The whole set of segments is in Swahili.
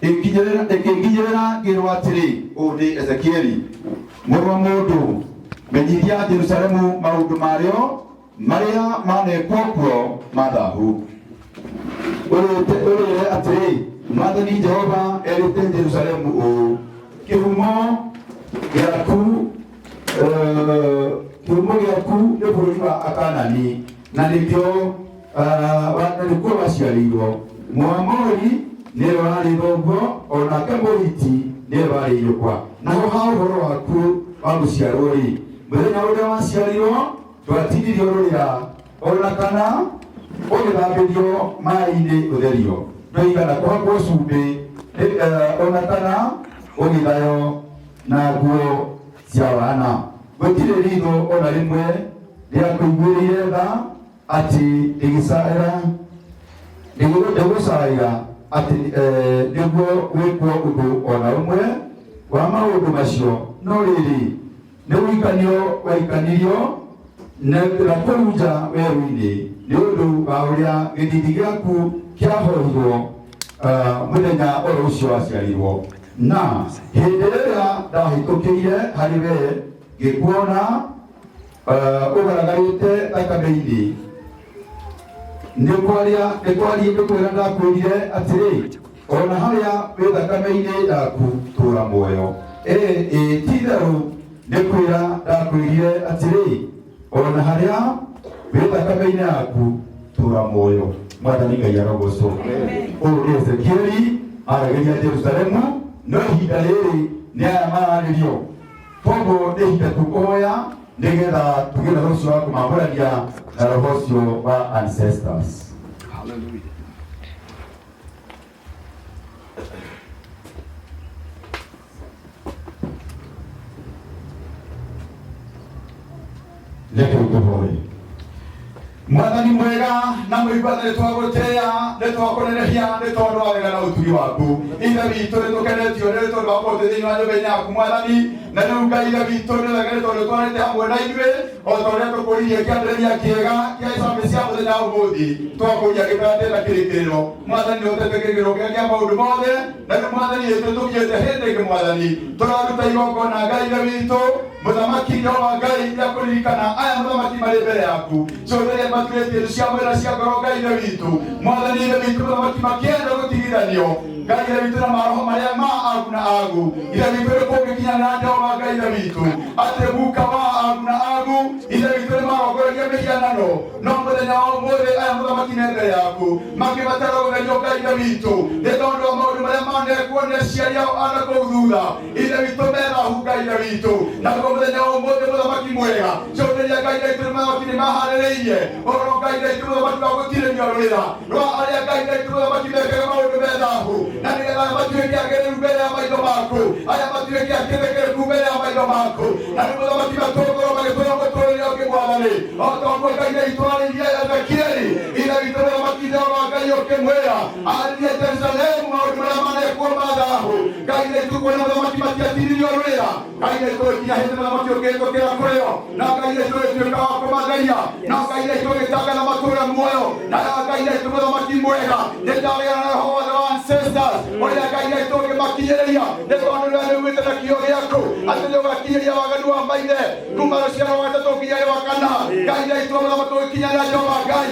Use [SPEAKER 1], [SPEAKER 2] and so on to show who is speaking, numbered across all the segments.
[SPEAKER 1] ikinyirira ngirwo atiri undi Ezekieli mũrũ wa mũndũ menyithia Jerusalemu maũndũ marĩa manekwo kuo mathahu ũrĩre atĩrĩ Mwathani Jehova erĩte Jerusalemu ũũ kĩhumo gĩaku nĩ bũrũri wa Akanani na nĩkuo waciarĩirwo Mũamori nĩwe warĩ thoguo onake Mũhiti nĩwe warĩ nyũkwa naho ha ũhoro waku wa gũciarwo-rĩ mũthenya ũrĩa waciarirwo ndwatindirio rũrĩra ona kana ũgĩthambĩrio maĩ-inĩ ũtherio ndwaigana kũhakwo cumbĩ ona kana ũgĩthayo na nguo cia wana gũtirĩ ritho ona rĩmwe rĩakũiguĩrĩire tha atĩ ndĩgũcaĩra atĩ nĩguo wĩkwo ũndũ ona ũmwe wa maũndũ macio no rĩrĩ nĩ wĩikanio waikanirio na kũrunja werũ-inĩ nĩ ũndũ wa ũrĩa gĩthithi gĩaku kĩahorirwo mũthenya oro ũcio waciarirwo na hĩndĩ ĩrĩa ndahĩtũkĩire harĩ we ngĩkuona ũgaragarĩte thakame-inĩ nĩkwĩra ndakwĩrire atĩrĩ ona harĩa wĩ thakame-inĩ yaku tũũra muoyo ti-itherũ nĩkwĩra ndakwĩrire atĩrĩ ona harĩa wĩ thakame-inĩ yaku tũũra muoyo Mwathani Ngai arogocwo ũũ nĩ Ezekieli aragĩria Jerusalemu no ihinda rĩrĩ nĩ aya mararĩrio koguo nĩ ihinda tũkũhoya nĩgetha tũgĩe na roho ũcio wa kũmambũrania na roho ũcio wa ancestors. Hallelujah. Reke tũhoye. Mwathani mwega na mwĩiguane nĩtwagũtĩĩa nĩtwakũnenehia nĩ tondũ wa wega na ũtugi waku ithe witũ nĩtũkenetio nĩ tondũ wa gũkorwo thĩinĩ wa nyũmba-inĩ yaku Mwathani na rĩu Ngai ithe witũ nĩ wega nĩ tondũ twarĩte hamwe na ithuĩ o ta ũrĩa tũkũririe kĩambĩrĩria kĩega kĩa icambĩ cia mũthenya wa ũmũthĩ twakũria gĩtande na kĩrĩkĩrĩro Mwathani nĩũtete kĩrĩkĩrĩro kĩrĩa kĩa maũndũ mothe na rĩu Mwathani witũ tũkinyĩte hĩndĩ ĩngĩ Mwathani tũraruta igongona Ngai ithe witũ mũthamaki Jehova Ngai rĩa kũririkana aya mũthamaki marĩ mbere yaku ciothe maturĩtie cia mwĩra cia ngoro Ngai ithe witũ Mwathani ithe witũ mũthamaki makĩenda gũtigithanio Ngai ithe witũ na maroho marĩa ma agu na agu ithe witũ nĩ kũngĩkinyana Jehova Ngai ithe witũ atĩ guka wa agu na agu ithe witũ nĩ marongoragia mĩhianano no mũthenya wa ũmũthĩ aya mũthamaki me mbere yaku makĩbatara gũtherio Ngai ithe witũ nĩ tondũ wa maũndũ marĩa manekwo nĩ aciari ao ana kũu thutha ithe witũ methahu Ngai ithe witũ naguo mũthenya wa ũmũthĩ mũthamaki mwega cioneria Ngai ithe witũ mũthamaki nĩ maharĩrĩirie ũhoro Ngai ithe witũ mũthamaki wa gũtirĩria rũrĩra rwa arĩa Ngai ithe witũ mũthamaki mekaga maũndũ methahu na nĩgetha matuĩke agĩrĩru mbere ya maitho maku aya matuĩke akĩrekereku mbere ya maitho maku na nĩ mũthamaki matũngorwo magĩtũra mũtũrĩre ũngĩ Mwathani o toguo Ngai ithe witũ arĩirie Ezekieli ithe witũ mũthamaki Jehova Ngai ũkĩmwĩra arĩrie Jerusalemu maũndũ marĩa manekwo mathahu Ngai ithe witũ kuona mũthamaki matiatinirio rũrĩra Ngai ithe witũ gĩkinya hĩndĩ mũthamaki ũngĩtũkĩra kũrĩo na Ngai ithe witũ gĩtuĩka wa kũmatharia na Ngai ithe witũ gĩtanga na matũũra muoyo na Ngai ithe witũ mũthamaki mwega nĩ ndagĩa na roho wothe wa ancestors ũrĩa Ngai ithe witũ ũngĩmakinyĩrĩria nĩ tondũ rĩrĩa nĩumĩte na kiugo gĩaku atĩ nĩũgakinyĩria waganu wa maithe kuma rũciaro rwa gatatũ nginya rwa kana Ngai ithe witũ mũthamaki ũgĩkinyĩria Jehova Ngai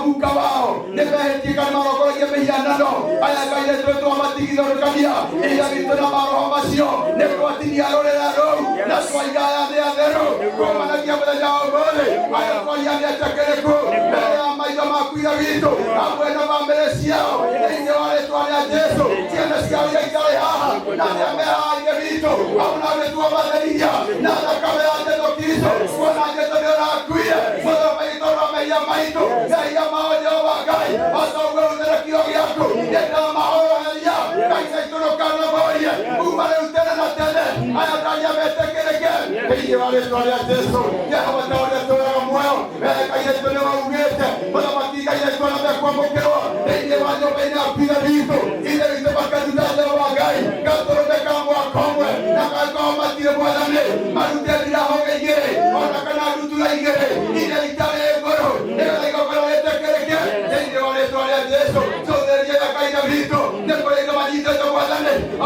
[SPEAKER 1] guka wao nĩ mehĩtie kana marongoragia mĩhianano aya Ngai ithe witũ twamatigithũrũkania ithe witũ na maroho macio nĩ gwatinia rũrĩra rũu na twaiga aya nĩ atherũ kumanagia mũthenya wa ũmũthĩ aya twaia nĩ etekereku mbere ya maitho maku ithe witũ hamwe na bamĩrĩ ciao thĩinĩ wa rĩtwa rĩa Jesũ ciana ciao iria itarĩ haha na arĩa me haha ithe witũ au na gĩtua matheriria na thakame ya Jesũ Kristo kuona Jesũ nĩ ũrakuire mũthamaki tondũ wa mehia maitũ mehia mao Jehova Ngai otoguo rutĩra kiugo gĩaku nĩndamahoreria Ngai ithe witũ ndũkanamorie kuma rĩu tene na tene aya Ngai ametĩkĩrĩke thĩinĩ wa rĩtwa rĩa Jesũ Jehova ta ũrĩa tũraga muoyo Ngai ithe witũ nĩwaugĩte mũthamaki Ngai ithe witũ nĩmekwamũkĩrwo thĩinĩ wa nyũmba-inĩ yaku ithe witũ ithe witũ makaruta Jehova Ngai gatũrũme ka mwaka ũmwe na gagĩkorwo matirĩ Mwathani marute ndirahonge igĩrĩ ona kana ndutura igĩrĩ iria itarĩ ngũrũ nĩgetha igongona rĩtĩkĩrĩke thĩinĩ wa rĩtwa rĩa Jesũ tũtherie Ngai ithe witũ nĩ kũrĩ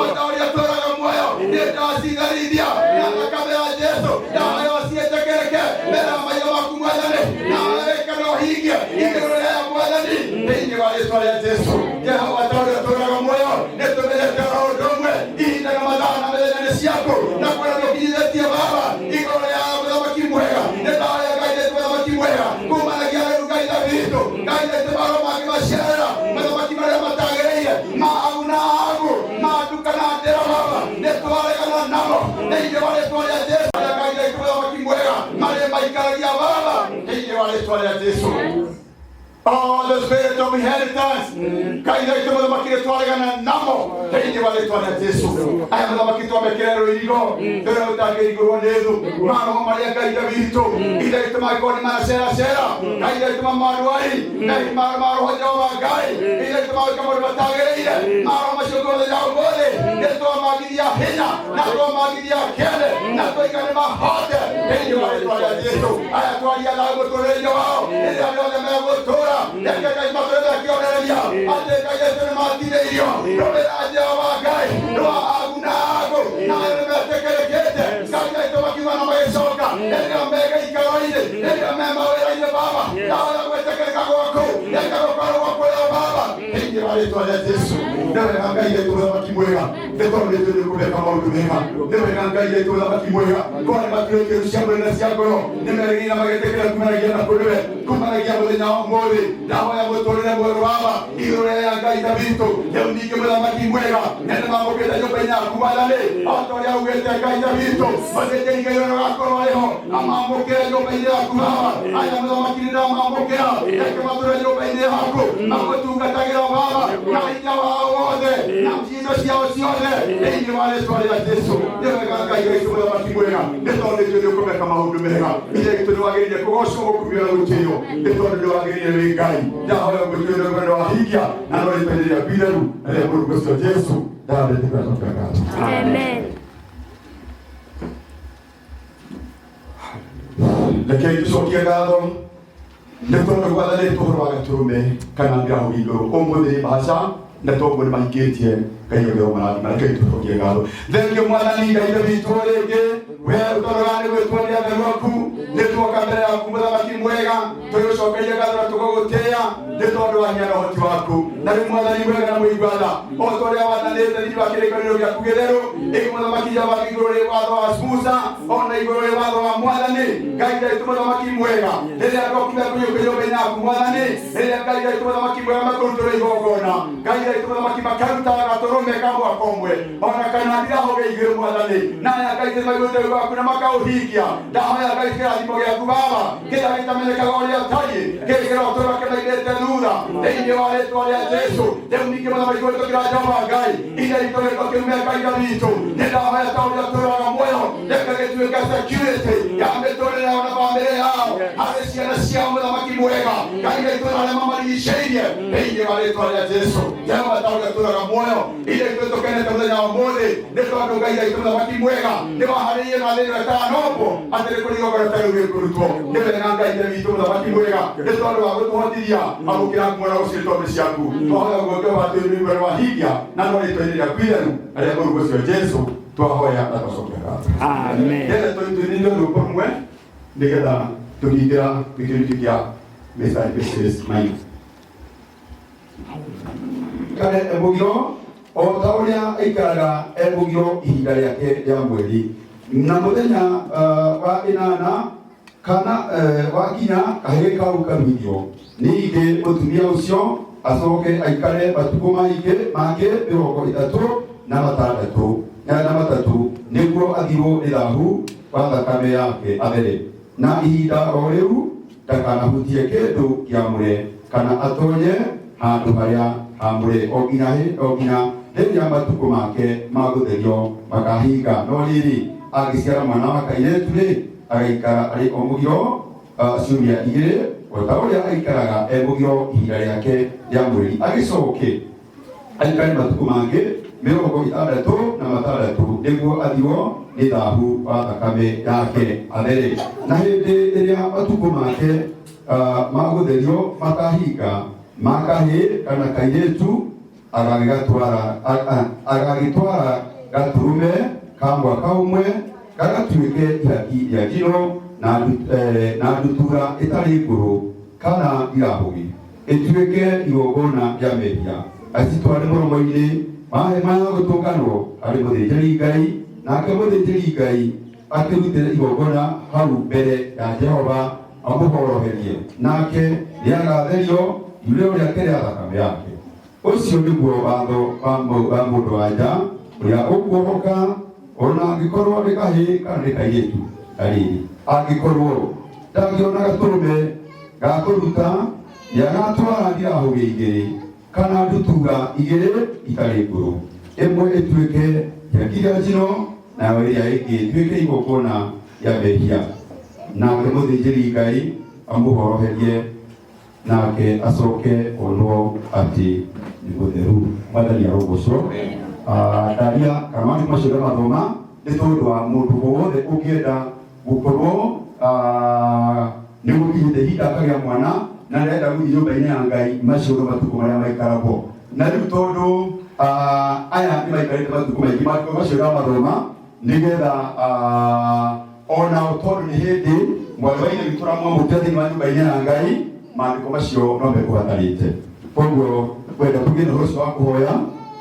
[SPEAKER 1] Otoria tũraga muoyo nĩ ndacigarithia na thakame ya Jesũ ndawa yosietekereke mbere ya maitho maku Mwathani na weka na ũhingie igũrũ rĩa Mwathani thĩinĩ wa rĩĩtwa rĩa Jesũ. Jehova Otoria tũraga muoyo nĩ tũmenyete ũndũ ũmwe ihinda na mathaa na mĩthenya nĩ ciaku na kwenda tũkinyithĩtie Baba igũrũ rĩa mũthamaki mwega nĩ ndawa ya Ngai nĩ mũthamaki mwega kumanagia rĩu Ngai Davido Ngai nĩ tũmaro mangĩ macerera mũthamaki marĩa matagĩrĩire maagu na agu maduka na ndĩra Baba nĩ twaregana namo thĩinĩ wa rĩĩtwa rĩa Jesũ. Ngai nĩ mũthamaki mwega marĩa maikaragia Baba thĩinĩ wa rĩĩtwa rĩa Jesũ. Oh, the spirit of inheritance. Ngai nĩ mũthamaki nĩ twaregana namo thĩinĩ wa rĩĩtwa rĩa Jesũ. Aya mũthamaki twamekĩra rũirigo rũrĩa rũtangĩrigũrwo nĩ thũ maroho marĩa Ngai Davido ithe itũ makorwo nĩ maraceracera Ngai ithe itũ marwari Ngai maroho Jehova Ngai ithe itũ magĩka maũndũ matagĩrĩire maroho macio tũthenya ũmũthĩ nĩ twamagithia hinya na twamagithia kĩene na tũigane mahote thĩinĩ wa rĩĩtwa rĩa Jesũ. Aya twaria thayũ mũtũũrĩre-inĩ wao rĩrĩa rĩothe megũtũũra reke Ngai matũũre akĩonereria atĩ Ngai Jesũ nĩ matirĩirio rũmĩrĩra Jehova Ngai rwa agu na agu na nĩ metĩkĩrĩkĩte Ngai Jesũ makiuga na magĩcoka rĩrĩa megĩikaro-inĩ rĩrĩa me mawĩra-inĩ Baba ndahoya gwĩtĩkĩrĩka gwaku reke gũkorwo gwaku rĩo Baba thĩinĩ wa rĩĩtwa rĩa Jesũ. Nĩ wega Ngai Jesũ mũthamaki mwega nĩ tondũ nĩ tũrĩ kũmeka maũndũ mega. Nĩ wega Ngai Jesũ mũthamaki mwega kone matirĩ kĩndũ cia mwĩrĩ na cia ngoro nĩ merĩgĩrĩire na magĩtĩkĩra kumanagia na kũrĩwe kumanagia mũthenya wa ũmũthĩ ndahoya mũtũũrĩre mwega Baba igũrũ rĩa Ngai Davido rĩu ningĩ mũthamaki mwega nĩ mamũkĩte nyũmba-inĩ yaku Mwathani o ta ũrĩa augĩte Ngai Davido mũthĩnjĩri Ngai ũrĩa ũgakorwo arĩho amamũkĩre nyũmba-inĩ yaku Baba. Aya mũthamaki nĩ ndamamũkĩra reke matũũre nyũmba-inĩ yaku magũtungatagĩra Baba na hinya wao wothe na ciindo ciao ciothe thĩinĩ wa rĩĩtwa rĩa Jesũ. Nĩ wega Ngai Jesũ mũthamaki mwega nĩ tondũ nĩ tũrĩ kũmeka maũndũ mega ithe itũ nĩ wagĩrĩire kũgocwo gũkumio na gũtĩĩo nĩ tondũ nĩ wagĩrĩire wĩ Ngai ndahoya gũtuĩra wendo wa hingia na no rĩĩtwa rĩaku itheru na rĩa mũrungu ũcio Jesũ ndandĩtĩkĩra tũkagata. Amen. Rekei tũcokie ngatho nĩ tondũ gwathanĩtwo ũhoro wa gatũrũme kana mbĩraho igũrũ ũmũthĩ mbaca na toguo nĩ mahingĩtie Ngai ũrĩa ũmarathima. Rekei tũcokie ngatho. Thengio Mwathani Ngai Davido rĩngĩ wee ũtoroga nĩ gwĩtwo nĩ atheru aku nĩ tuoka mbere yaku mũthamaki mwega tũgĩcokeria ngatho na tũgũgũtĩĩa nĩ tondũ wa hinya na ũhoti waku na rĩu Mwathani mwega na mũigua tha o ta ũrĩa wathanĩte thĩinĩ wa kĩrĩkanĩro gĩaku gĩtheru ĩĩ mũthamaki Jehova igũrũ rĩ watho wa Musa ona igũrũ rĩ watho wa Mwathani Ngai Davido mũthamaki mwega rĩrĩa ndokire kũiyũka nyũmba-inĩ yaku Mwathani rĩrĩa Ngai Davido mũthamaki mwega makũrutĩrwo igongona Ngai Davido mũthamaki makaruta gatũrũme ka mwaka ũmwe ona kana ndiraho igĩrĩ Mwathani na aya Ngai Davido maigũte waku na makaũhingia ndahoya Ngai kĩrathimo gĩaku Baba kĩrĩa gĩtamenyekaga ũrĩa tariĩ kĩrĩa ũtũũro kĩmaigĩte thutha thĩinĩ wa rĩĩtwa rĩa Jesũ. Rĩu ningĩ mũthamaki gwĩtũkĩra Jehova Ngai ithe itũ gĩko kĩume Ngai Davido nĩ ndahoya ta ũrĩa tũũraga muoyo reke gĩtuĩke security ya mĩtũũrĩre yao na bamĩrĩ yao harĩ ciana ciao mũthamaki mwega Ngai Davido na arĩa mamarigicĩirie thĩinĩ wa rĩĩtwa rĩa Jesũ. Jehova ta ũrĩa tũũraga muoyo ithe itũ tũkenete mũthenya wa ũmũthĩ nĩ tondũ Ngai Davido mũthamaki mwega nĩ waharĩirie na thĩinĩ wa ĩtanombwo atĩ nĩ kũrĩ igongona ta rĩu gĩkũrutwo. Nĩ wega Ngai Davido mũthamaki mwega nĩ tondũ wa gũtũhotithia amũkĩra nguo na gũcirĩtwo mbere ciaku twahoya guoke watũĩrĩ igũrũ wa hingia na no rĩĩtwa-inĩ rĩaku itheru na rĩa mũrungu ũcio Jesũ twahoya na tũcokia ngatho. Amen. Nĩgetha tũituĩrĩrie rwĩmbo rũmwe nĩgetha tũkĩingĩra gĩkĩro kĩa Messiah Christ Mind. Kare ebũgio o ta ũrĩa aikaraga ebũgio ihinda rĩake rĩa mweri na mũthenya wa ĩnana kana wakinya kahĩĩ kau karuithio ningĩ mũtumia ũcio acoke aikare matukũ make 36 nĩguo athirwo nĩ thahu wa thakame yake athere na ihinda o rĩu ndakanahutie kĩndũ kĩamũre kana atonye handũ harĩa hamũre o nginya rĩrĩa matukũ make ma gũtherio makahinga. No rĩrĩ agĩciara mwana wa kairĩtu-rĩ agaikara arĩ o mũgiro ciumia 2 o ta ũrĩa aikaraga mũgiro ihinda rĩake rĩa mweri agĩcoke aikare matukũ mangĩ 66 nĩguo athirwo nĩ thahu wa thakame yake athere. Na hĩndĩ ĩrĩa matukũ make ma gũtherio makahinga ma kahĩĩ kana kairĩtu agagitwara gaturume kangwa kaumwe gagatuike ihaki ya gino na ndutura itari nguru kana irahugi ituike igogona rya mehia acitware muromo-ini mahe maya gutunganwo ari muthĩnjĩri Ngai nake muthĩnjĩri Ngai akĩrutĩra igogona hau mbere ya Jehova amũhoroherie nake nĩagatherio iũrĩo rĩake rĩa thakame yake. Ũcio nĩguo watho wa mũndũ-wa-nja ũrĩa ũkuohoka ona angĩkorwo nĩ kahĩĩ kana nĩ kairĩtu. Tarĩrĩ, angĩkorwo ndangĩona gatũrũme ga kũruta nĩagatwara ndirahũgĩ igĩrĩ kana ndutura igĩrĩ itarĩ ngũrũ, ĩmwe ĩtuĩke ihaki rĩa njino nayo ĩrĩa ĩngĩ ĩtuĩke igongona rĩa mehia, nake mũthĩnjĩri Ngai amũhoroherie nake acoke onwo atĩ nĩ mũtheru. Mwathani arogocwo. Ndaria kana maandĩko macio ndamathoma nĩ tondũ wa mũndũ wothe ũngĩenda gũkorwo nĩ gũkinyĩte ihinda akagĩa mwana na arenda gũthiĩ nyũmba-inĩ ya Ngai, macio nĩ matukũ marĩa maikaragwo. Na rĩu tondũ aya nĩ maikarĩte matukũ maingĩ, maandĩko macio ndamathoma nĩgetha onao tondũ nĩ hĩndĩ mwarĩ wa Ithe witũ ũramwamũkĩra thĩinĩ wa nyũmba-inĩ ya Ngai, maandĩko macio no mekũbatarĩte. Koguo kwenda tũgĩe na ũhoro ũcio wa kũhoya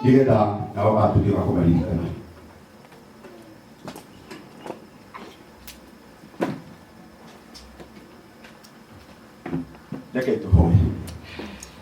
[SPEAKER 1] nĩgetha nao matuĩke wa kũmaririkana. Reke tũhoye.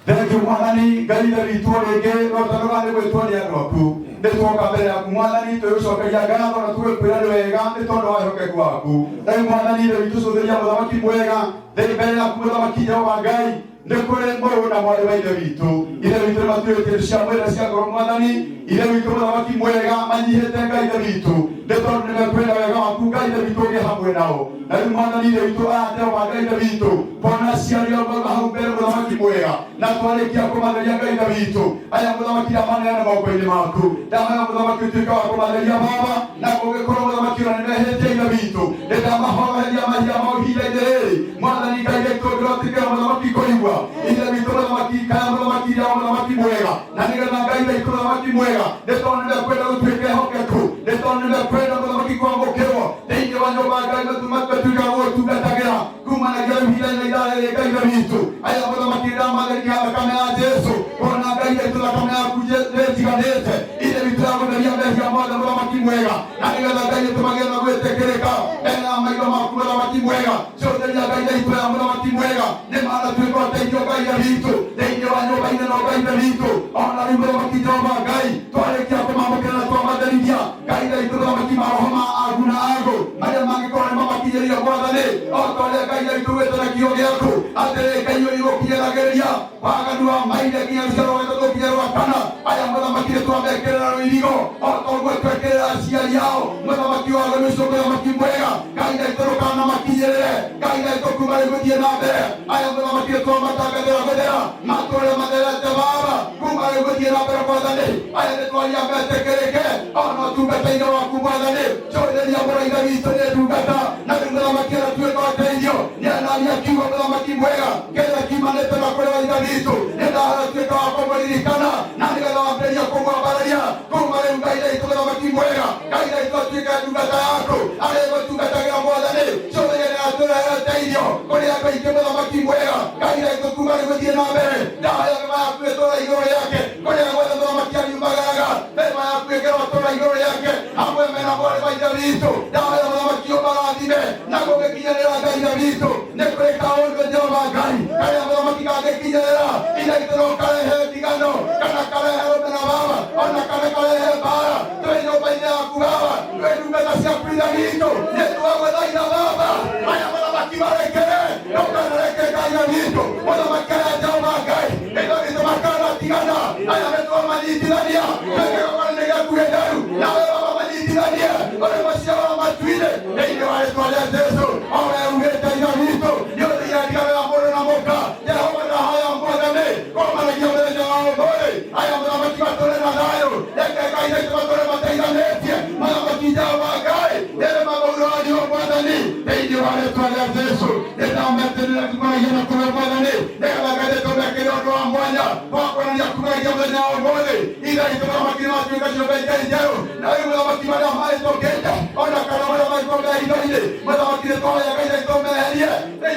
[SPEAKER 1] Thengiũ Mwathani Ngai Ithe witũ rĩngĩ rotanoga nĩ gwĩtwo nĩ andũ aku. Nĩtwoka mbere yaku Mwathani twĩgũcokeria ngatho na tũgĩkwĩra nĩ wega nĩ tondũ wa wĩhokeku waku. Rĩu Mwathani Ithe witũ cũthĩria mũthamaki mwega thĩinĩ mbere yaku mũthamaki Jehova Ngai nĩ kũrĩ mũrũ na mwarĩ wa Ithe witũ. Ithe witũ nĩ matuĩte cia mwĩrĩ cia ngoro Mwathani. Ithe witũ mũthamaki mwega manyihĩte Ngai Ithe witũ nĩ tondũ nĩ mekwenda wega waku Ngai Ithe witũ ũgĩe hamwe nao. Na rĩu Mwathani Ithe witũ aya Jehova Ngai Ithe witũ bona ciarĩ o hau mbere mũthamaki mwega na twarĩkia kũmatheria Ngai Ithe witũ aya mũthamaki amaneana moko-inĩ maku. Ndamaya mũthamaki ũtuĩke wa kũmatheria Baba na kũngĩkorwo mũthamaki ona nĩ mehĩtie Ithe witũ nĩndamahoroheria mahia mao ihinda-inĩ rĩrĩ Mwathani Ngai witũ ngĩrotigĩra mũthamaki kũigua Ithe witũ mũthamaki kaya mũthamaki iria mũthamaki mwega na nĩgetha Ngai witũ mũthamaki mwega nĩ tondũ nĩ mekwenda gũtuĩka ehokeku nĩ tondũ nĩ mekwenda mũthamaki kwamũkĩrwo thĩinĩ wa nyũmba Ngai matuĩka gũgũtungatagĩra kumanagia ihinda-inĩ iraya rĩrĩ Ngai Ithe witũ aya mũthamaki ndamatheria thakame ya Jesũ ona Ngai witũ thakame yaku nĩĩtiganĩte Ithe witũ ya gũtheria mehia mothe mũthamaki mwega na nĩgetha Ngai witũ magĩe na gwĩtĩkĩrĩka mbere ya maitho maku mũthamaki mwega cũthĩria Ngai witũ ya mũthamaki mwega nĩ manatuĩka ũteithio Ngai Ithe witũ thĩinĩ wa nyũmba-inĩ no Ngai Ithe witũ ona rĩu mũthamaki Jehova Ngai twarĩkia kũmamũkĩra na twamatheria Ngai Ithe witũ mũthamaki maroho ma agu na agũ marĩa mangĩkorwo nĩ mamakinyĩria Mwathani o ta ũrĩa Ngai Ithe witũ wĩte na kiugo gĩaku atĩrĩ Ngai ũyũ igũkinyagĩrĩria waganu wa maithe nginya rũciaro rwa gatatũ nginya rwa kana aya mũthamaki nĩ twamekĩrĩra rũirigo o ta ũguo twekĩrĩra aciari ao mũthamaki wa thĩ ũcio mũthamaki mwega Ngai Ithe witũ ndũkanamakinyĩrĩre Ngai Ithe witũ kuma rĩu gũthiĩ na mbere aya mũthamaki nĩ twamatangathĩra gũthera matũũre matherete Baba kuma rĩu gũthiĩ na mbere Mwathani aya nĩ twaria metĩkĩrĩke ona ũtungata-inĩ waku Mwathani cũthĩria mũrũ Ithe witũ nĩ ndungata na rĩu mũthamaki aratuĩka ũteithio nĩanaria kiugo mũthamaki mwega kĩrĩa kiumanĩte na kũrĩ wa Ithe witũ nĩndaratuĩka wa kũmũririkana na nĩgetha wambĩrĩria kũmwambarĩria kuma rĩu Ngai Ithe witũ mũthamaki mwega Ngai Ithe witũ atuĩke ndungata yaku arĩa gũtungatagĩra Mwathani cũthĩria nĩatũrehere ũteithio kũrĩ andũ aingĩ mũthamaki mwega Ngai Ithe witũ kuma rĩu gũthiĩ na mbere ndahoya mema yaku ĩtũũra igũrũ rĩake kũrĩa guothe mũthamaki ariumagaraga mema yaku ĩkĩra matũũra igũrũ rĩake hamwe mena mwarĩ wa Ithe witũ ndahoya mũthamaki ũmarathime na gũgĩkinyanĩra Ngai Ithe witũ nĩ kũrĩ kaũndũ Jehova Ngai karĩa mũthamaki gangĩkinyĩrĩra Ithe witũ no karehe ndigano kana karehe rũmena Baba ona kana karehe mbara twĩ nyũmba-inĩ yaku Baba twĩ ndungata ciaku Ithe witũ nĩ twagũthaitha Baba aya mũthamaki marekere ndũkanareke Ngai Ithe witũ mũthamaki aya Jehova Ngai Ithe witũ makanatigana aya nĩ twamanyitithania gĩkĩgongona nĩ gĩaku gĩtheru nawe Baba manyitithanie ũrĩ maciaro matuire thĩinĩ wa rĩĩtwa rĩa Jesũ o we ugĩte Ithe witũ nĩ ũthiire ndigano ya mũndũ na mũka Jehova ndahoya Mwathani kũmanagia mũthenya wa ũmũthĩ aya mũthamaki matũũre na thayũ reke Ngai Ithe witũ matũũre mateithanĩtie mũthamaki Jehova Ngai nĩrĩ magũrũranio Mwathani thĩinĩ wa rĩĩtwa rĩa Jesũ nĩndameterera kumanagia na kũrĩ Mwathani nĩgetha Ngai Ithe tũmekĩre ũndũ wa mwanya wa kuonania kumagia jambo na ngode ila itoka makini watu kacho beta njaro na hiyo makini mara mai tokenda ona kana mara mai kwa ile ile mara makini toa ya kaida itoka halia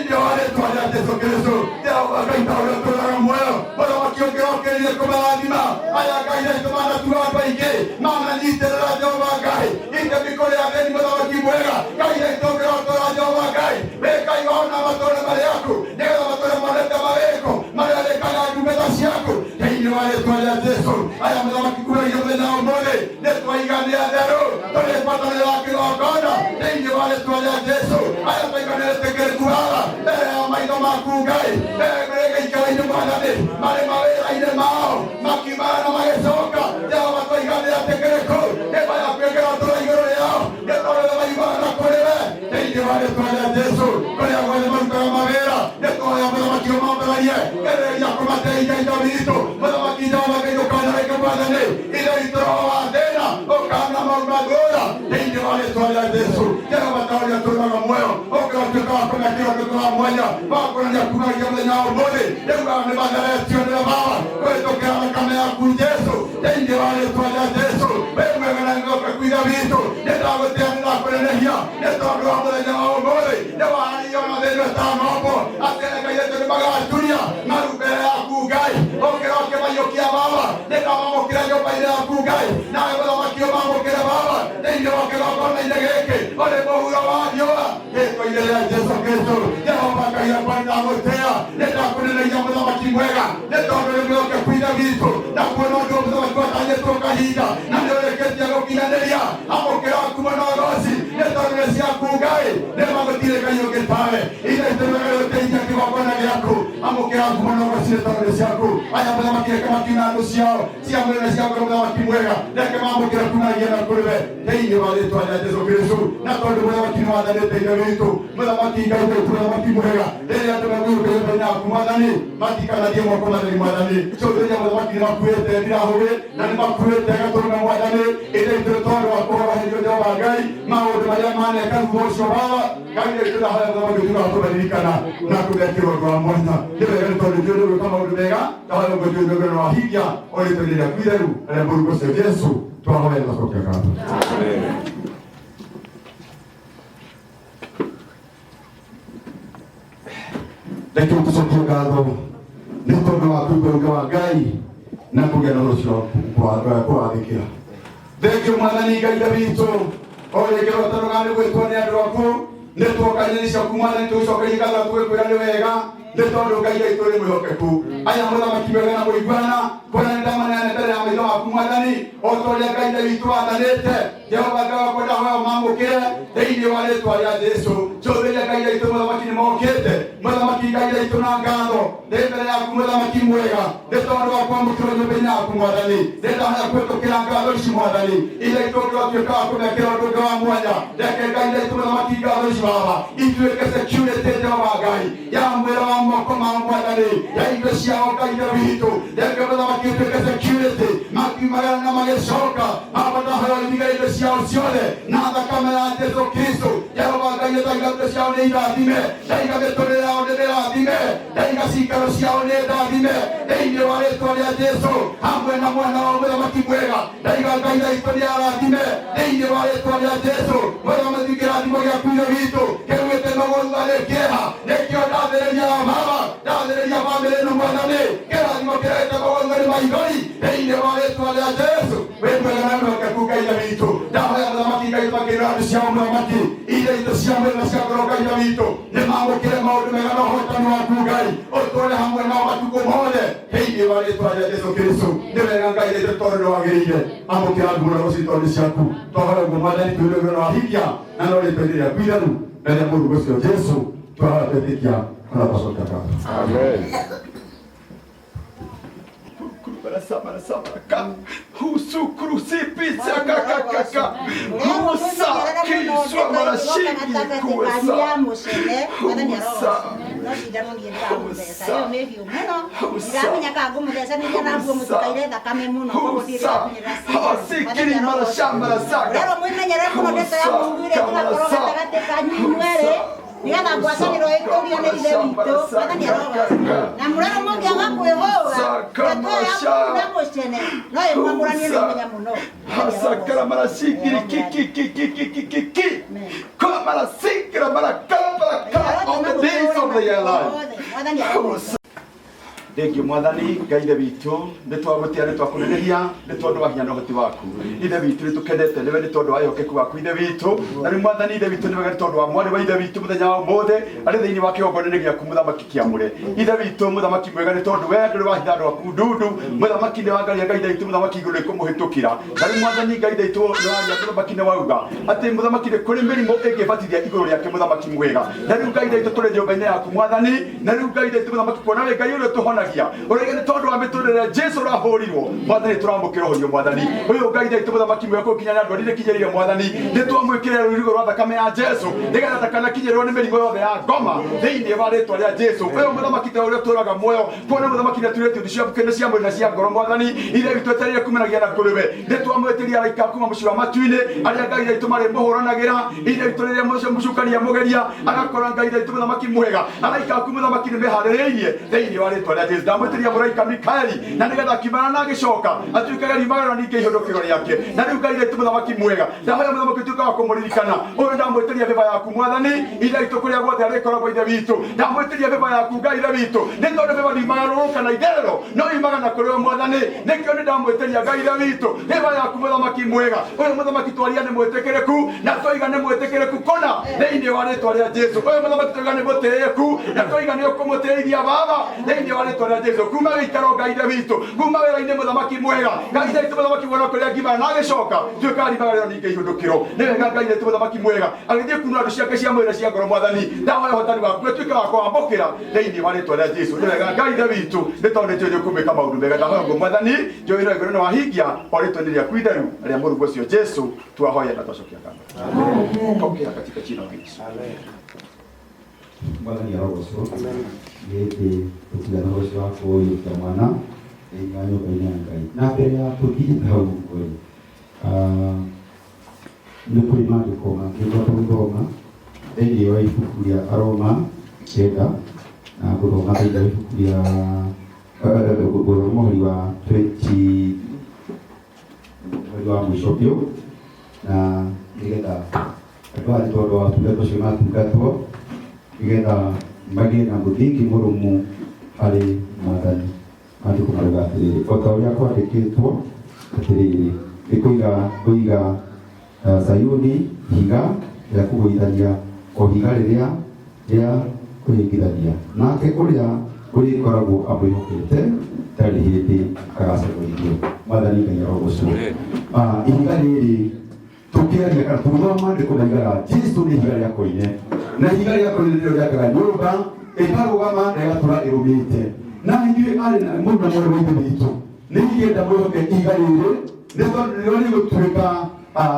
[SPEAKER 1] ndio wale toa Yesu Kristo ndio wakaita wale toa moyo mara makini kwa ile kwa lazima aya kaida itoka na tuwa ike mama ni tera jawa gai ika bikole ya beni mara makini mwega kaida itoka toa jawa gai beka iona matone mara yako ndio matone mara maweko mara ile kana kumeza yako ndio wale toa Yesu aya mara makini hiyo na mbele ndio igania daro tole patale wake wakona ndio wale toa Yesu aya pekana tekere kuala maino makugai mereka ikai nyumbani mare mawera ile mao makimana magesoka jao watu igania tekere ko baya pekera toa igoro yao ndio wale maibana kolele ndio wale toa Yesu kwa wale mawera ndio wale makio mambaraye kere ya komate ija vito mara makija wake kana reka badane ile itroa dena okana magora ndio wale toa Yesu jao watu ya toa moyo okatoka kwa kila kwa moja bako na kuna jambo na mbele ndio wale badala sio na baba kwa toka kama ya kujesu ndio wale toa Yesu wewe ngana kwa kuida vitu ndio wote na kwa nehia ndio wale na mbele ndio wale na ndio tano hapo atena kaya ndio baga dunia na rubea kugai oke mayokia baba ndio mama kila yoba ile kugai na wale makio mama kila baba ndio wake kwa ndege wale bohura wao kwa ile ya Yesu Kristo ndio baka ya kwenda hotea ndio kuna jambo la kimwega ndio ndio kwa kuida vitu na kuona ndio kwa tanye toka hija na ndio kesi ya kukiandalia hapo kila kumana rosi ndio ndio sia kugai ndio mambo tile kanyo kipale ile ndio yote hija kwa bwana yako hapo kila kumana rosi ndio sia ku aya bwana makia kama kina siao sia mbele sia kwa bwana kimwega ndio mambo kila kuna yena kulwe ndio wale tu ya Yesu Kristo na kwa bwana kimwega ndio vitu mwana makinga ndio kuna kimwega ndio ndio mambo kwa kumadani matikana ndio kwa kumadani mwadani chote ya mwana makinga kuete bila howe na ni makuete kama mwadani ile ndio toro wa kwa hiyo ndio bagai mao ndio maana kan mosho baba kama ndio haya ndio ndio kubadilika na kuletewa kwa mwana ndio ndio kama udega ndio ndio ndio wa hija ole ndio kuidaru na burgo se Yesu tuawe na kwa kaka amen. Lakini tusokogado nitoka wakugonga wagai na kugana rosho kwa adikira dekyo mwadhani kaida vitu ole kero tarogane kwetu ni adwako netoka nyenisha kumana nitoka yikaza tuwe kwa wega netoka kaida itore mwokeku aya mwana makibega na kuigwana kwa ndama na ndare ya mwana kumwadhani otole kaida vitu adalete Jehova kawa kwa dawa mambo kile ndio wale tu ya Yesu chobe ya kaida itu mwana makini mokete mwana makini kaida itu na ngando ndio ya kumwana makini mwega ndio ndo kwa mkiro nyobenya kumwadhani ndio ya kwetu kila ngando shimwadhani ile itoka kwa kwa kila ndo wa mwanya ndio kaida itu mwana makini ngando shimaba ituweke security Jehova gai ya mwera wa mko mamwadhani ya ingresia kaida vitu ndio mwana makini tuweke security makimara na mageshoka hapa hayo ndio siaosione nada kama ya Yesu Kristo Jehova kaye tanga siaone idadime tanga betole ya odadime tanga sikaro siaone idadime ndio wale tole ya Yesu hamwe na mwana wa Mungu makibwega tanga kaida historia ya idadime ndio wale tole ya Yesu wala mazikira ndimo ya kuja vitu kewete magonga lekea nekio dadere ya mama dadere ya family no mwanane kera ndimo kereta magonga ni maigori ndio wale tole ya Yesu wewe ngana kwa kukaida vitu dawa ya makinga ipakira siamu maki ile ito siamu na siamu kaida vitu ne mambo kile maudu megano hotano wa kugai otole hamwe na watu komole hei wale tole ya Yesu Kristo ndio nganga ile tole wa geije ambo kila gura rosi tole siaku tohara gumada ni tole gura hija na ndio ile ya kuidanu na ya Mungu kwa Yesu tohara petikia na pasota kaka amen. Sama kaka husu krusipisa kaka husa kiswa marashiki kusa sikiri marashamba saka
[SPEAKER 2] Nigetha ngwatanĩro ĩtũrio nĩ ithe witũ Mwathani arogoca na mũrero mũngĩaga kwĩhũga na mũcene no ĩmwamũranie na ihenya mũno
[SPEAKER 1] Sakara marasikiri kiki marasikira marakara on the days of the life. Thank you Mwathani Ngai witũ nĩ twagũtĩa nĩ twakũnenehia nĩ tondũ wa hinya na ũhoti waku ithe witũ nĩ tũkenete nĩwe nĩ tondũ wa wĩhokeku waku ithe witũ na rĩu Mwathani ithe witũ nĩ wega nĩ tondũ wa mwarĩ wa ithe witũ mũthenya wa ũmũthĩ arĩ thĩinĩ wa kĩgongona-inĩ gĩaku mũthamaki kĩamũre ithe witũ mũthamaki mwega nĩ tondũ we ndũrĩ wahitha andũ aku ndundu mũthamaki nĩ wangaria Ngai ithe witũ mũthamaki igũrũ rĩkũmũhĩtũkĩra na rĩu Mwathani Ngai ithe witũ nĩ waria mũthamaki nĩ wauga atĩ mũthamaki nĩ kũrĩ mĩrimũ ĩngĩbatithia igũrũ rĩake mũthamaki mwega na rĩu Ngai ithe witũ tũrĩ nyũmba-inĩ yaku Mwathani na rĩu Ngai ithe witũ mũthamaki kuona wĩ Ngai ũrĩa ũtũhonagia ũrĩa tondu wa miturire Jesu rahurirwo Mwathani turamukira horio Mwathani uyu Ngai ithe mũthamaki mwega kinya na ndwari kinyĩrĩire Mwathani nĩ twamwĩkĩrĩra rũrigo rwa thakame ya Jesu nĩgetha ndakana kinyĩrĩrwo nĩ mĩrimũ yothe ya ngoma thĩinĩ wa rĩtwa rĩa Jesu uyu mũthamaki ta ũrĩa tũraga muoyo kuona mũthamaki nĩ turĩtio nĩ ciaku kene cia mwĩrĩ na cia ngoro Mwathani ithe witũ etereire kumanagia na kũrĩ we nĩ twamwĩtĩria araika kuma mũciĩ wa matu-inĩ arĩa Ngai ithe marĩ mũhũranagĩra ithe witũ rĩrĩa mũcukania mũgeria agakora Ngai ithe mũthamaki mwega araika aku mũthamaki nĩ meharĩrĩirie thĩinĩ wa rĩtwa rĩa Jesu ndamwĩtĩria mũraika Mikaeli na nĩgetha akimana na agĩcoka atuĩkaga rimagana ningĩ ihũndũkĩro rĩake na rĩu Ngai ithe mũthamaki mwega ndahoya mũthamaki tuĩka wa kũmũririkana ũyũ ndamwĩtĩria bĩba yaku Mwathani ithe witũ kũrĩa guothe arĩkoragwo ithe witũ ndamwĩtĩria bĩba yaku Ngai ithe witũ nĩ tondũ bĩba ndiumagarũrũka na itherero no yumaga na kũrĩ we Mwathani nĩkĩo nĩ ndamwĩtĩria Ngai ithe witũ bĩba yaku mũthamaki mwega ũyũ mũthamaki twaria nĩ mwĩtĩkĩrĩku na twoiga nĩ mwĩtĩkĩrĩku kũna thĩinĩ wa rĩtwa rĩa Jesu ũyũ mũthamaki twoiga nĩ mũtĩĩku na twoiga nĩ ũkũmũtĩithia baba thĩinĩ wa rĩtwa rĩa Jesu kuma gĩikaro Ngai ithe witũ kuma wĩra-inĩ mũthamaki mwega Ngai ithe witũ mũthamaki wona kũrĩa ngimana na agĩcoka tuĩkaga rimagarĩro ningĩ ihũndũkĩro nĩ wega Ngai ithe witũ mũthamaki mwega agĩthiĩ kunũra andũ ciake cia mwĩrĩ cia ngoro Mwathani ndahoya ũhotani waku tuĩke wa kwamũkĩra thĩinĩ wa rĩtwa rĩa Jesu nĩ wega Ngai ithe witũ nĩ tondũ nĩ tũĩ kũmĩka maũndũ mega ndahoya ũguo Mwathani njoĩro igũrũ nĩ wahingia o rĩtwa-inĩ rĩaku itheru rĩa mũrungu ũcio Jesu twahoya na twacokia ngatho pokea katika jina la Yesu
[SPEAKER 3] Mwathani arogocwo gĩkĩ tũtigana ũcio wa kũyũkia mwana thĩinĩ wa nyũmba-inĩ ya Ngai na mbere ya tũthiĩte hau ũguo nĩ kũrĩ maandĩko mangĩ tũthoma thĩinĩ wa ibuku rĩa Aroma 9 na gũthoma thĩinĩ wa ibuku rĩa gũthoma mweri wa 20 mweri wa mũico biũ na nĩgetha andũ arĩa tondũ wa ũtungata ũcio matungatwo nĩgetha magĩe na mũthingi mũrũmu harĩ Mwathani maandĩko marauga atĩrĩrĩ o ta ũrĩa kwandĩkĩtwo atĩrĩrĩ nĩ kũiga Sayuni higa rĩa kũgũithania o higa rĩrĩa rĩa kũhĩngithania nake ũrĩa ũrĩkoragwo amwĩhokete tarĩ hĩndĩ agaconorithio Mwathani Ngai arogocwo ihiga rĩrĩ tũkĩaria kana tũgĩthoma maandĩko maugaga Jesu nĩ ihiga rĩa koine na ihiga rĩa koine nĩrĩo rĩakaga nyũmba ĩkarũgama na ĩgatũra ĩrũmĩte na ithuĩ arĩ na mũndũ na mwarĩ wa ithe witũ nĩ ingĩenda mwĩhoke ihiga rĩrĩ nĩ tondũ nĩrĩo rĩgũtuĩka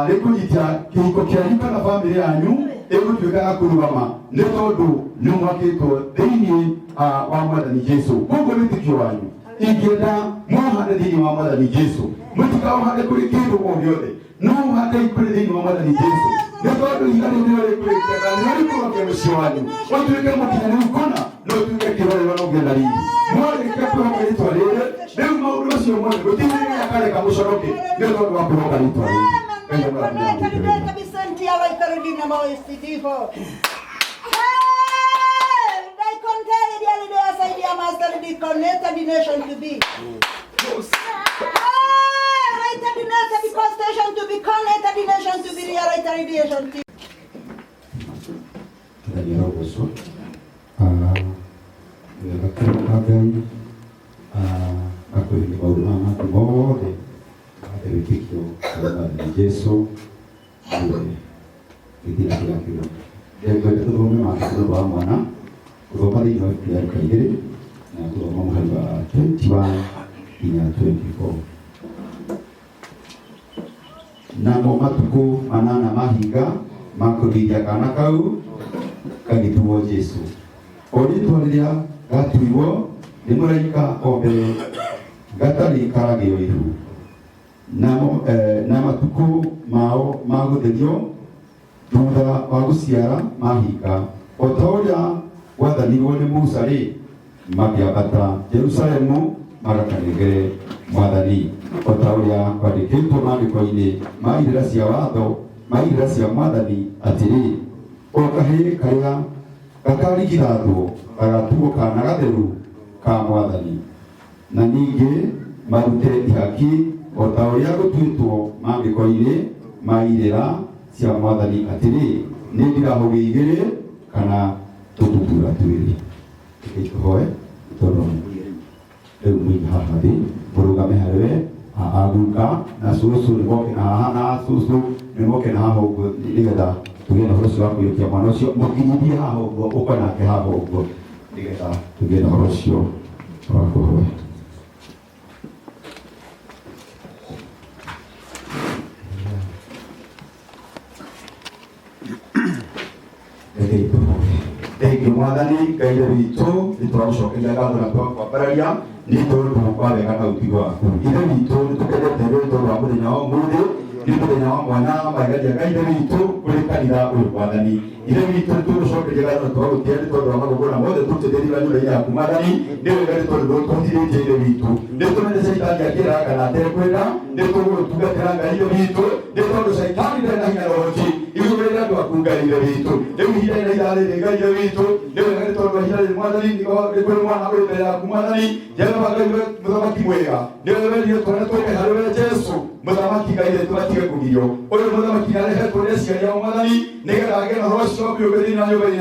[SPEAKER 3] rĩkũnyita kĩhiko kĩanyu kana bamĩrĩ yanyu ĩgũtuĩka ya kũrũgama nĩ tondũ nĩ mwakĩtwo thĩinĩ wa Mwathani Jesu koguo wĩtĩkio wanyu ingĩenda mũhande thĩinĩ wa Mwathani Jesu mũtikaũhande kũrĩ kĩndũ o gĩothe no mũhande kũrĩ thĩinĩ wa Mwathani Jesu nĩ tondũ ihiga rĩu nĩrĩo rĩkũrĩkĩaga nĩrĩo rĩkũrokia mũciĩ wanyu ũtuĩke mũkinyanĩru kũna no ũtuĩke kĩrorerwa na ũgĩe na riri mwarĩkia kwĩhoka rĩtwa rĩrĩ rĩu maũndũ macio mothe gũtirĩ akareka mũconoke nĩ tondũ wa kwĩhoka rĩtwa rĩrĩ Jesu kila kitu. Dia bertemu memang berdoa mana, berdoa di luar keluarga ini, na berdoa mahal 21 hingga 24. Namo matuku manana mahiga makudia kana kau kagituo Jesu. Ori tualia gatuiwo nimuraika obe gatari karagio iru. Na matuku mao magutherio thutha wa gũciara mahinga otoria wathanirwo nĩ Musa rĩ makĩambata Jerusalemu magakanĩrĩre Mwathani o ta ũrĩa kwandĩkĩtwo maandĩko-inĩ ma irĩra cia watho ma irĩra cia Mwathani atĩrĩ, o kahĩĩ karĩa gakarigithathwo gagatuo kana gatheru ka Mwathani, na ningĩ marute ihaki o ta ũrĩa gũtuĩtwo maandĩko-inĩ ma irĩra cia Mwathani atĩrĩ, nĩ ndirahũgĩ igĩrĩ kana tũtutura twĩrĩ. Tũhoe tondũ rĩu mũingĩ haha thĩ mũrũgame harĩwe aguka na cũcũ nĩ moke na haha na cũcũ nĩ moke na haha ũguo nĩgetha tũgĩe na ũhoro ũcio wa kũiyũkia mwana ũcio mũkinyithie haha ũguo ũka nake haha ũguo nĩgetha tũgĩe na ũhoro ũcio wa kũhoe. Thank Mwathani Ngai witũ nĩtwagũcokeria ngatho na twakwambararia nĩ tondũ wa wega na ũtugi waku. Ithe witũ nĩtũkenete nĩ tondũ wa mũthenya wa ũmũthĩ, nĩ mũthenya wa mwana magaria Ngai witũ kũrĩ kanitha ũyũ Mwathani. Ithe witũ nĩtũgũcokeria ngatho na twagũtia nĩ tondũ wa magongona mothe tũrutĩte nyũmba-inĩ yaku Mwathani. Nĩ wega nĩ tondũ tũhotithĩtie Ithe witũ, nĩ tũmene Caitani akĩraga kana atekwenda, nĩ tũgũtungatĩra Ngai Ithe witũ nĩ tondũ Caitani ndarĩ na hinya na ũhoti igũrũ rĩa andũ aku Ngai Ithe witũ. Rĩu ihinda-inĩ na ithaa rĩrĩ Ngai Ithe witũ nĩ wega nĩ tondũ wa ihinda rĩrĩ Mwathani nĩ kũrĩ mwana ũrĩ mbere yaku Mwathani. Jehova Ngai mũthamaki mwega, nĩ werirwo twana tũke harĩ we Jesu mũthamaki Ngai Ithe tũbatige kũgirio. Ũyũ mũthamaki nĩarehetwo nĩ aciari ao Mwathani nĩgetha agĩe na ũhoro ũcio ũkĩũmbe thĩinĩ wa nyũmba-inĩ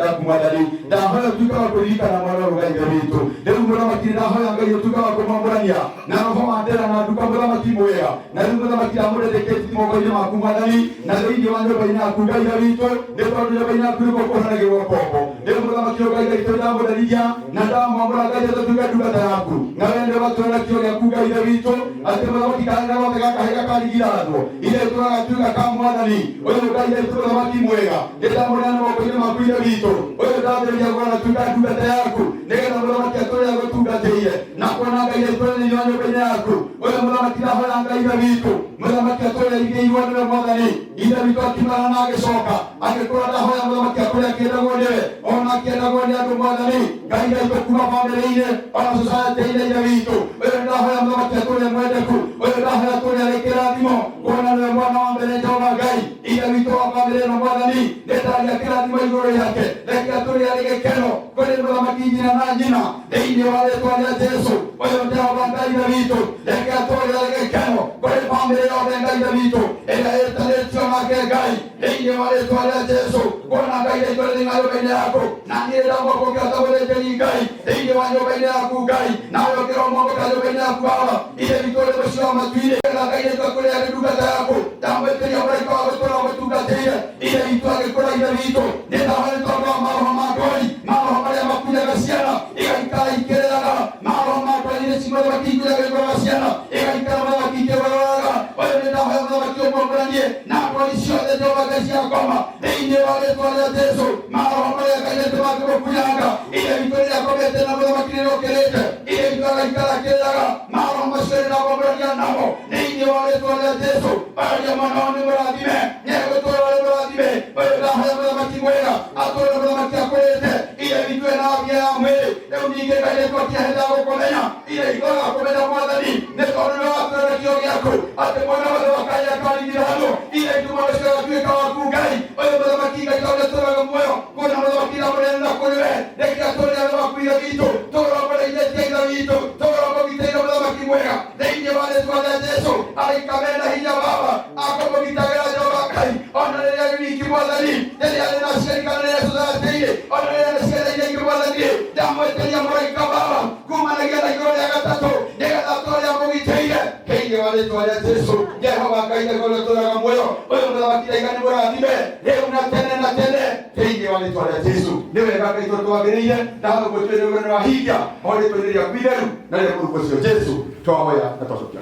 [SPEAKER 3] yaku Mwathani. Ndahoya ũtuĩke wa kũririkana mwana ũyũ Ngai Ithe witũ. Rĩu mũthamaki ndahoya Ngai ũtuĩke wa kũmwambũrania na roho wa ndera na nduka mũthamaki mwega. Na rĩu mũthamaki ndamũrendeketi moko-inĩ maku Mwathani na thĩinĩ wa nyũmba-inĩ yaku Ngai Ithe witũ, nĩ tondũ nyũmba-inĩ yaku nĩkuo kuohanagĩrwo ngombo. Rĩu mũthamaki Ngai Ithe witũ ndamũtherithia na ndamwambũra Ngai Ithe tũtuĩke ndungata yaku, na wee nĩ ũgatwĩra kĩo gĩaku Ngai Ithe witũ atĩ mũthamaki kanitha gothe gaka kahĩĩ gakarigirathwo ithe tũgagatuĩka ka Mwathani. Ũyũ Ngai Ithe witũ mũthamaki mwega, ndĩndamũneana moko-inĩ maku Ithe witũ. Ũyũ ndambĩrĩria kuona tuĩka ndungata yaku nĩgetha mũthamaki atũũre agũtungatĩire na kuona Ngai Ithe witũ thĩinĩ wa nyũmba-inĩ yaku. Ũyũ mũthamaki ndahoya Ngai Ithe witũ mũthamaki atũũre aigĩirwo nĩwe Mwathani. Ithe witũ akiumana na agĩcoka agĩkorwo ndahoya mũthamaki akũrĩa akĩendagwo nĩwe ona akĩendagwo nĩ andũ Mwathani. Ngai Ithe witũ kuma bamĩrĩ-inĩ ona society-inĩ Ithe witũ. Ũyũ ndahoya mũthamaki atũũre mwendeku. Ũyũ ndahoya atũũre arĩ kĩrathimo kuona nĩwe mwana wa mbere Jehova Ngai. Ithe witũ wa bamĩrĩ ĩno Mwathani nĩndaria kĩrathimo igũrũ yake, reke atũũre arĩ gĩkeno kũrĩ mũthamaki nyina na nyina thĩinĩ wa rĩĩtwa rĩa Jesu. Ũyũ Jehova Ngai Ithe witũ reke atũũre arĩ gĩkeno kũrĩ bamĩrĩ yothe Ngai Ithe witũ ĩrĩa ĩtanĩtio nake Ngai thĩinĩ wa rĩĩtwa rĩa Jesu. Kuona Ngai Ithe witũ thĩinĩ wa nyũmba-inĩ yaku na niĩ ndamwako ngĩhota gũthĩnjĩri Ngai thĩinĩ wa nyũmba-inĩ yaku Ngai, nawe ũkĩrwo mwamũka nyũmba-inĩ yaku Baba. Ithe witũ ũrĩ mũciĩ wa matuire getha Ngai Ithe akũrĩa arĩ ndungata yaku, ndamwĩtĩria mũraika wa gũtũũra ũgũtungatĩire. Ithe witũ agĩkũra Ithe witũ nĩndahoya nĩ tondũ wa maroho ma ngori, maroho marĩa makunyaga ciana igaikara ikĩrĩraga, maroho ma ndwari-inĩ ciothe makĩingĩraga igũrũ wa ciana igaikara mũthamaki ikĩrũraga. Ũyũ nĩndahoya mũthamaki ũmwambũranie na ndwari ciothe Jehova Ngai cia ngoma thĩinĩ wa rĩĩtwa rĩa Jesu. Maroho marĩa Ngai Ithe mangĩmũkunyanga Ithe witũ rĩrĩa akomete na mũthamaki rĩrĩa ũkĩrĩte, Ithe witũ agaikara akĩrĩraga, maroho macio nĩndamwambũrania namo thĩinĩ wa rĩĩtwa rĩa Jesu. Bararia mwana wao nĩ mũrathime, nĩegũtũũra arĩ mũrathime. Ũyũ ndahoya mũthamaki mwega atũũre mũthamaki akũrĩte Ithe witũ ena afya ya mwĩrĩ. Rĩu ningĩ Ngai Ithe twakĩhenda gũkũmenya Ithe witũ agakũmenya Mwathani nĩ tondũ nĩwatwĩra kĩo gĩaku atĩ mwana wothe wa Ngai akarigithathwo. Ithe witũ mwana ũcio agatuĩka waku Ngai. Ũyũ mũthamaki Ngai tondũ nĩtũũraga muoyo kuona mũthamaki na mũnene na kũrĩ we, reke atũũre arĩ waku Ithe witũ. Tũrogũrĩithĩtie Ithe witũ, tũrogũgitĩire mũthamaki mwega thĩinĩ wa rĩĩtwa rĩa Jesu. Araikame na hinya Baba akũmũgitagĩra Jehova Ngai ona rĩrĩa arĩ wiki Mwathani, rĩrĩa arĩ na aciari kana rĩrĩa society-inĩ ona rĩrĩa nĩ ciana iria ingĩ Mwathani. Ndamwĩtĩria mũraika Baba kumanagia na igũrũ rĩa gatatũ nĩgetha atũũre amũgitĩire thĩinĩ wa rĩĩtwa rĩa Jesu. Jehova Ngai nĩguo ũtũũraga muoyo. Ũyũ mũthamaki Ngai nĩ mũrathime rĩu na tene na tene thĩinĩ wa rĩĩtwa rĩa Jesu. Nĩ wega Ngai twagĩrĩire na gũtuĩra ũgũrũ wa hinya o rĩĩtwa-inĩ rĩaku itheru na rĩa mũrukũ ũcio Jesu twahoya na twacokia.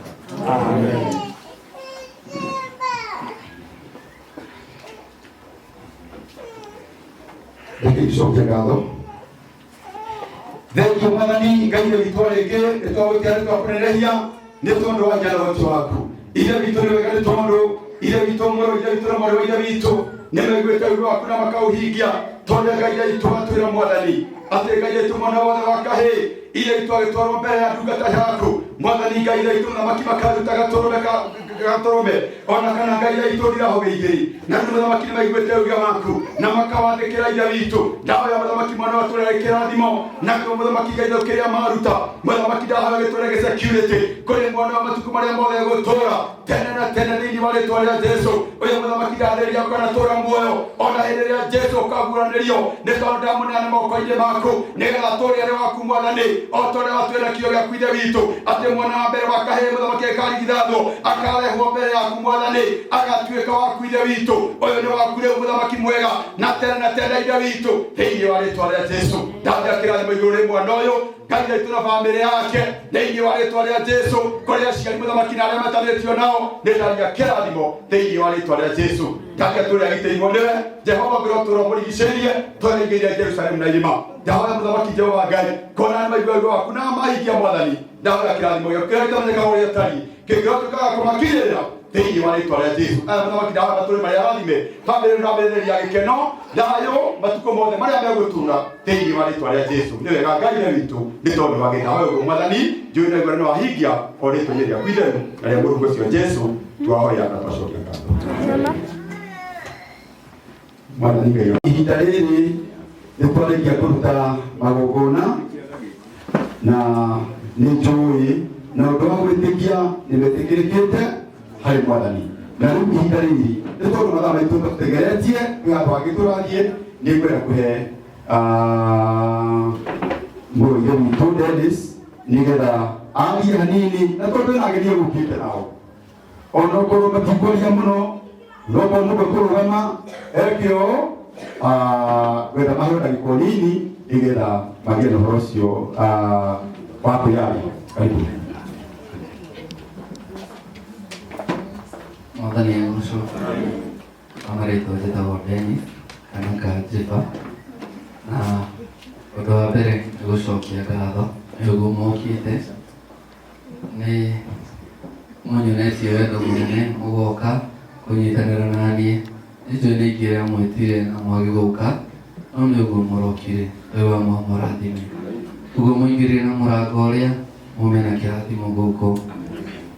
[SPEAKER 3] Amen. Tucokie ngatho. Thank you Mwathani Ngai Ithe witũ rĩngĩ nĩtwagũtia nĩtwakũnenehia nĩ tondũ wa nyana witũ waku. Ithe witũ nĩ wega nĩ tondũ Ithe witũ mũrũ Ithe witũ na mwarĩ wa Ithe witũ
[SPEAKER 1] nĩmaiguĩte ũguo waku na makauhingia tondũ Ngai aitũ atwĩra Mwathani atĩ Ngai aitũ mwana wothe wa kahĩĩ iria itũ agĩtwarwo mbere ya ndungata yaku Mwathani Ngai aitũ mũthamaki makaruta gatũrũme ona kana Ngai aitũ ndirahũgĩ igĩrĩ na mũthamaki nĩmaiguĩte uge waku na makawathĩkĩra ithe witũ ndahoya mũthamaki mwana wa tũrere kĩrathimo nakuo mũthamaki Ngai kĩrĩa maruta mũthamaki ndahoya gĩtũrege security kũrĩ mwana wa matukũ marĩa mothe gũtũra tene na tene thĩinĩ wa rĩtwa rĩa Jesũ ũyũ mũthamaki ndathĩria ũkanatũra muoyo ona hĩndĩ ĩrĩa Jesũ ũkaguũranĩrio nĩ tondũ ndamũneana moko-inĩ maku nĩgetha tũũre arĩ waku Mwathani o ta ũrĩa watwĩra kiugo gĩaku ithe witũ atĩ mwana wa mbere wa kahĩĩ mũthamaki akarigithathwo akarehwo mbere yaku Mwathani agatuĩka waku ithe witũ ũyũ nĩ waku rĩu mũthamaki mwega na tene ithe witũ thĩinĩ wa rĩtwa rĩa Jesũ ndathĩra kĩrathimo igũrũ rĩ mwana ũyũ Ngai aitũ na bamĩrĩ yake thĩinĩ wa rĩtwa rĩa Jesũ kũrĩa aciari mũthamaki na arĩa matanĩtio nao nĩ ndaria kĩrathimo thĩinĩ wa rĩtwa rĩa Jesũ Ngai atũũre agitĩirwo nĩwe Jehova ngĩrotũra mũrigicĩirie twĩrĩgĩire Jerusalemu na irima ndahoya mũthamaki Jehova Ngai kona nĩmaigua ũguo waku na mahikia Mwathani ndahoya kĩrathimo gĩaku kĩrĩa gĩtamenyekaga ũrĩa tariĩ kĩngĩrotũkaga kũmakirĩrĩra thĩinĩ wa rĩtwa rĩa Jesũ aya mũthamaki ndahoya matũũre marĩa rathime bamĩrĩ na mbĩrĩria gĩkeno thayũ matukũ mothe marĩa megũtũũra thĩinĩ wa rĩtwa rĩa Jesũ nĩ wega Ngai witũ nĩ tondũ wa gĩthayo ũguo Mwathani njũĩ na igũrũ nĩ wahingia o rĩtwa-inĩ rĩaku itheru na rĩa Mũrungu ũcio Jesũ twahoya na twacokia ngatho Mwathani Ngai ihinda rĩrĩ nĩ twarĩkia kũruta magongona na nĩ njũĩ na ũndũ wa gwĩtĩkia nĩ wĩtĩkĩrĩkĩte harĩ Mwathani na rĩu ihinda rĩrĩ nĩ tondũ mathaa maitũ tũtegeretie nĩgatho agĩtũrathiĩ nĩ ngwenda kũhe mũrũire witũ Dennis nĩgetha arie hanini na tondũ ĩna ageni egũkĩte nao ona ũkorwo matikwaria mũno no mũndũ kũrũgama eke ũũ gwetha maheo ndagĩka nini nĩgetha magĩe na ũhoro ũcio wa kwĩyaria karibu
[SPEAKER 4] Mwathani agũcũ amarĩtwo njĩtagwo Dennis kana Kanjĩba na ũndũ wa mbere nĩ gũcokia ngatho nĩ ũguo mũkĩte nĩ mũnyonetie wendo mũnene mũgoka kũnyitanĩra na niĩ nĩnjũĩ nĩ ingĩrĩa mwĩtire na mwagĩgũka no nĩ ũguo mũrokire wĩwa mũrathime ũguo mũingĩrire na mũrango ũrĩa mume na kĩrathimo gũkũ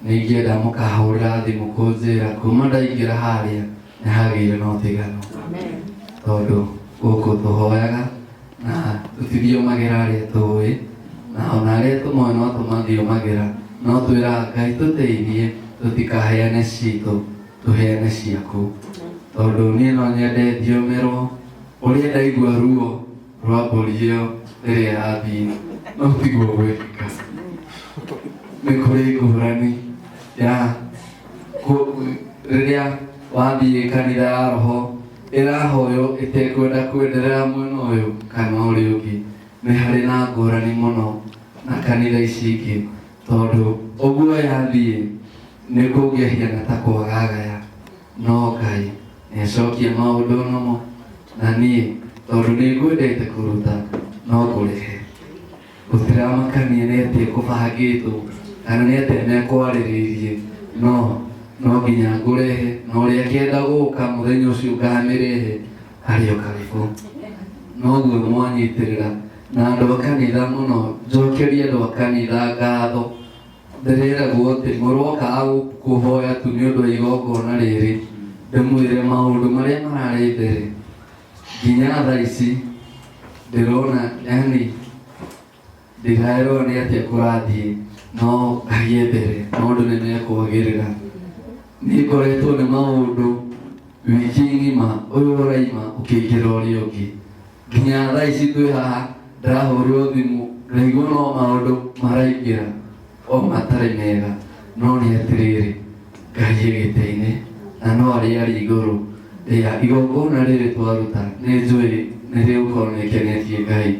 [SPEAKER 4] nĩingĩenda mũkahũrĩra thimũ kũnjĩra kuma ndaingĩra harĩa nĩ hagĩire na ũtiganu tondũ gũkũ tũhoyaga na tũtithiũmagĩra arĩa tũĩ na ona arĩa tũmoĩ no tũmathiũmagĩra no twĩra Ngai tũteithie tũtikaheane citũ tũheane ciaku tondũ niĩ no nyende thiũmĩrwo ũrĩa ndaigua ruo rwa mbũri ĩyo rĩrĩa yathiĩ no tiguo gwĩkĩka nĩ kũrĩ ngũrani ya rĩrĩa wathiĩ kanitha ya roho ĩrahoywo ĩtekwenda kwenderera mwena ũyũ kana ũrĩa ũngĩ nĩ harĩ na ngũrani mũno na kanitha ici ingĩ tondũ ũguo yathiĩ nĩ kũngĩhiana ta kwagagaya no Ngai nĩ acokie maũndũ namo na niĩ tondũ nĩ ngwendete kũruta no ngũrĩhe gũtiramakania nĩ atĩ kũbangĩtwo kana nĩ atĩ mekwarĩrĩirie no nginya ngũrehe na ũrĩa kĩenda gũka mũthenya ũcio ngamĩrehe harĩ o karibũ noguo mwanyitĩrĩra na andũ a kanitha mũno njokerie andũ a kanitha ngatho ndĩreragwo atĩ mũroka kũhoya tu nĩ ũndũ wa igongona rĩrĩ ndĩmwĩre maũndũ marĩa mararĩ mbere nginya thaa ici ndĩrona yani ndĩraerwo nĩ atĩa kũrathiĩ no Ngai mbere maũndũ nĩ mekwagĩrĩra nĩ ngoretwo nĩ maũndũ wiki ng'ima ũyũ ũraima ũkĩingĩra ũrĩa ũngĩ nginya thaa ici twĩ haha ndĩrahũrĩrwo thimũ ngaigua no maũndũ maraingĩra o matarĩ mega no nĩ atĩrĩrĩ Ngai gĩtĩ-inĩ na no arĩa arĩ igũrũ igongona rĩrĩ twaruta nĩ njũĩ nĩ rĩgũkorwo nĩkenetie Ngai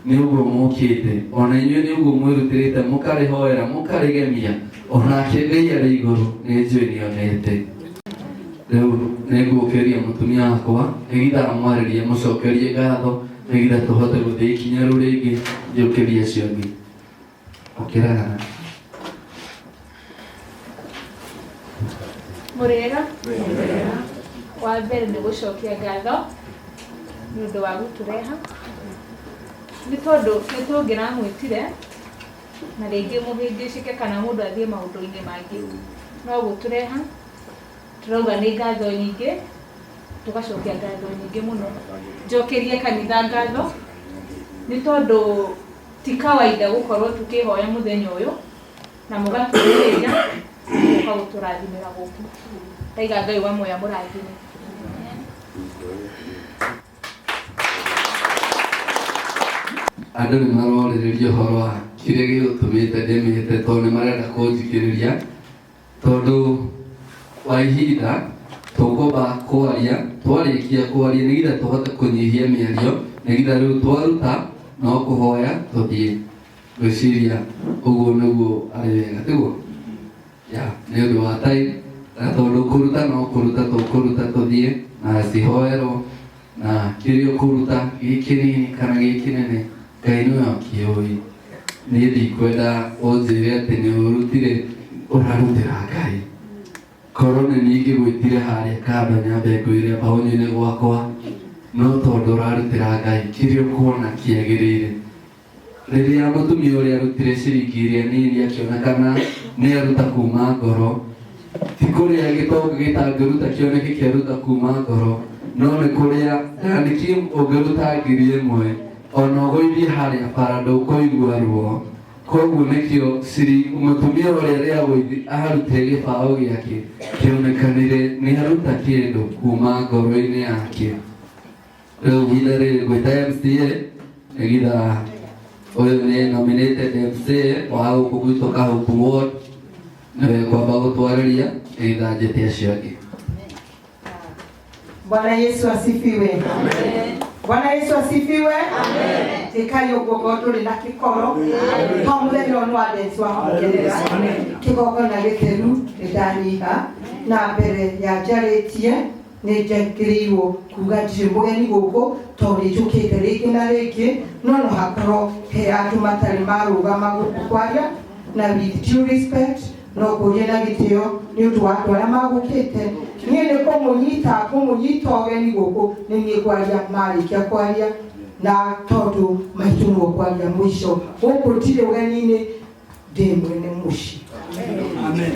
[SPEAKER 4] nĩ ũguo mũkĩte ona inyuĩ nĩ ũguo mwĩrutĩrĩte mũkarĩhoera mũkarĩgemia onake Ngai arĩ igũrũ nĩ njũĩ nĩonete rĩu nĩ ngũkĩria mũtumia wakwa nĩgetha mwarĩrie mũcokerie ngatho nĩgetha tũhote gũthiĩ ikinya rĩu rĩngĩ njũkĩrie acio angĩ ũkĩraga
[SPEAKER 5] Mũrĩega Wa mbere nĩ gũcokia ngatho nĩ ũndũ wa gũtũreha nĩ tondũ nĩ tũngĩramwĩtire na rĩngĩ mũhĩngĩcĩke kana mũndũ athiĩ maũndũ-inĩ mangĩ no gũtũreha turauga nĩ ngatho nyingĩ tugacokia ngatho nyingĩ mũno njokerie kanitha ngatho nĩ tondũ ti kawaida gũkorwo tukĩhoya mũthenya ũyũ na mũgatũrĩria mũkagũtũrathimĩra gũkũ taiga Ngai wa moya mũrathime.
[SPEAKER 4] Andũ nĩ marorĩrĩria ũhoro wa kĩrĩa gĩgũtũmĩte ndĩmĩte tondũ nĩ marenda kũnjikĩrĩria tondũ wa ihinda tũkũmba kwaria twarĩkia kwaria nĩgetha tũhote kũnyihia mĩario nĩgetha rĩu twaruta no kũhoya tũthiĩ gwĩciria ũguo nĩguo arĩ wega tiguo nĩ ũndũ wa time na tondũ kũruta no kũruta tũkũruta tũthiĩ na cihoerwo na kĩrĩa ũkũruta gĩ kĩnini kana gĩ kĩnene Ngai nĩwe akĩũĩ. Niĩ ndikwenda ũnjĩre atĩ nĩ ũrutire ũrarutĩra Ngai korwo nĩ niĩ ngĩgwĩtire harĩa kando nyambe ngwĩre mbaũni-inĩ gwakwa no tondũ ũrarutĩra Ngai kĩrĩa ũkuona kĩagĩrĩire. Rĩrĩa mũtumia ũrĩa arutire ciringi ĩrĩa nini akĩonekana nĩ aruta kuma ngoro ti kũrĩa gĩtonga gĩtangĩruta kĩoneke kĩaruta kuma ngoro no nĩ kũrĩa ndandĩki ũngĩruta ngiri ĩmwe ona ũgũithie harĩa bara ndũkũigua ruo koguo nĩkĩo mũtumia ũrĩa arutire gĩbaũ gĩake kĩonekanire nĩ aruta kĩndũ kuma ngoro-inĩ yake. Rĩu ihinda rĩrĩ ngwĩta MCA nĩgetha ũyũ nĩ nominated MCA wa gũkũ gwitũ Kahuku Ward nĩwe kwamba gũtwarĩria nĩgetha njĩte acio angĩ.
[SPEAKER 6] Bwana Yesu asifiwe. Amen. Bwana Yesu asifiwe. Amen. Tikayo gogo tuli na kikoro. Pamoja na wanawake waongelea. Kikoko na gĩtheru ndaniha na mbere ya njarĩtie nĩ njagĩrĩirwo kuga ndirĩ mũgeni gũkũ tondũ njũkĩte rĩngĩ na rĩngĩ no hakorwo he andũ matarĩ marũgama gũkũ kwaria na with due respect no kũria na gĩtĩo nĩ ũndũ wa andũ arĩa magũkĩte. Niĩ nĩ kũmũnyita ũgeni gũkũ nĩ niĩ kwaria marĩkia kwaria na tondũ maitũ nĩo kwaria mũico gũkũ ndirĩ ũgeni-inĩ ndĩ mwene mũciĩ. Amen.